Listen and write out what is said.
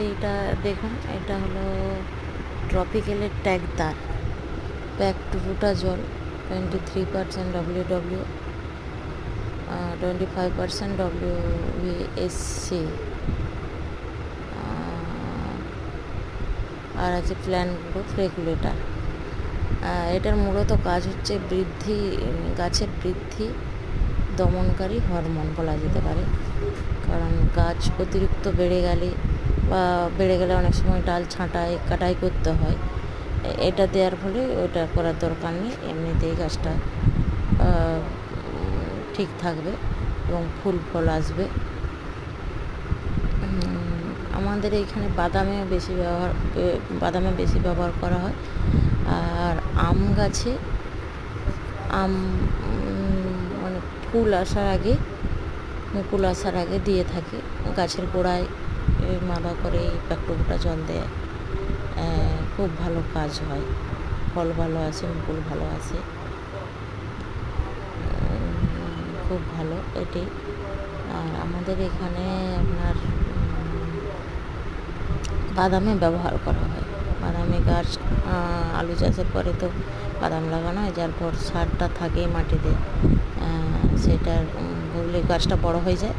এইটা দেখুন, এটা হলো ট্রপিক্যালের ট্যাগ তার, প্যাক টু রুটা জল 23% WW, 25% WVSC, আর আছে প্ল্যান্ট গ্রোথ রেগুলেটর। এটার মূলত কাজ হচ্ছে গাছের বৃদ্ধি দমনকারী হরমোন বলা যেতে পারে। কারণ গাছ অতিরিক্ত বেড়ে গেলে অনেক সময় ডাল কাটাই করতে হয়। এটা দেওয়ার ফলে ওটা করার দরকার নেই, এমনিতেই গাছটা ঠিক থাকবে এবং ফুল ফল আসবে। আমাদের এইখানে বাদামে বেশি ব্যবহার করা হয়। আর আম গাছে মানে মুকুল আসার আগে দিয়ে থাকে, গাছের গোড়ায় মালা করে প্যাকটুটা জল দেয়, খুব ভালো কাজ হয়, ফল ভালো আসে, মুকুল ভালো আসে, খুব ভালো এটি। আর আমাদের এখানে আপনার বাদামে ব্যবহার করা হয়। বাদামে গাছ আলু চাষের পরে তো বাদাম লাগানো হয়, যার পর সারটা থাকে মাটিতে, সেটার গাছটা বড় হয়ে যায়।